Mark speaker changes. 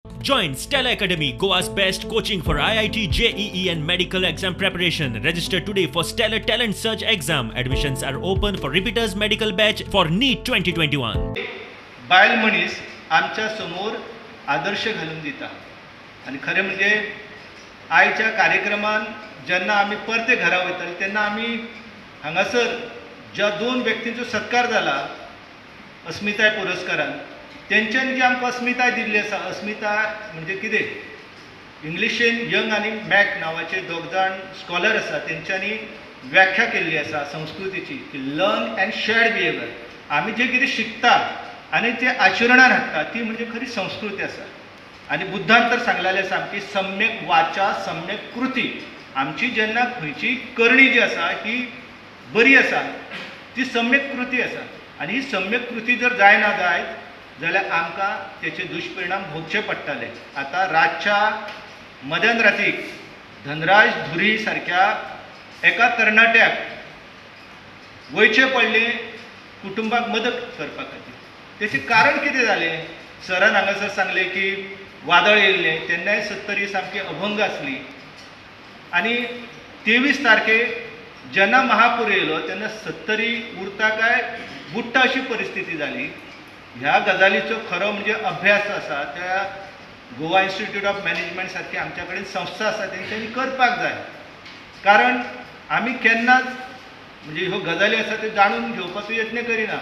Speaker 1: Join Stella Academy, Goa's best coaching for IIT, JEE and medical exam preparation. Register today for Stellar Talent Search exam. Admissions are open for repeaters medical batch for NEET 2021.
Speaker 2: बायल मनीस आमच्या समोर आदर्श घालून दिता आणि खरें म्हणजे आयच्या कार्यक्रमान जेन्ना आमी परते घरा वयताले तेन्ना आमी हांगासर ज्या दोन व्यक्तींचो सत्कार जाला अस्मिताय पुरस्कारान तेंच्यांनी जी आमकां अस्मिताय दिल्ली आसा अस्मिताय म्हणजे कितें इंग्लिशेन यंग आनी मॅक नांवाचे दोग जाण स्कॉलर आसा तेंच्यांनी व्याख्या केल्ली आसा संस्कृतीची की लर्न अँड शेअर्ड बिहेवियर. आमी जे कितें शिकता आनी ते आचरणान हाडटा ती म्हणजे खरी संस्कृती आसा. आनी बुद्धान तर सांगलेलें आसा आमची सम्यक वाचा सम्यक कृती. आमची जेन्ना खंयची करणी जी आसा ही बरी आसा ती सम्यक कृती आसा आनी ही सम्यक कृती जर जायना जायत जाल्यार आमकां तेचे दुश्परिणाम भोगचे पडटले. आतां रातच्या मध्यान रातीक धनराज धुरी सारक्या एका तरणाट्याक वयचें पडलें कुटुंबाक मदत करपा खातीर. तेचें कारण कितें जालें? सरान हांगासर सांगलें की वादळ येयल्लें तेन्नाय 70 सामकी अभंग आसली आनी 23 तारखेक जेन्ना महापूर येयलो तेन्ना 70 उरता काय बुडटा अशी परिस्थिती जाली. ह्या गजालीचो खरो म्हणजे अभ्यास आसा त्या गोवा इन्स्टिट्यूट ऑफ मॅनेजमेंट सारखी आमच्या कडेन संस्था आसा तेंच्यांनी करपाक जाय. कारण आमी केन्नाच म्हणजे ह्यो गजाली आसा त्यो जाणून घेवपाचो यत्न करिना.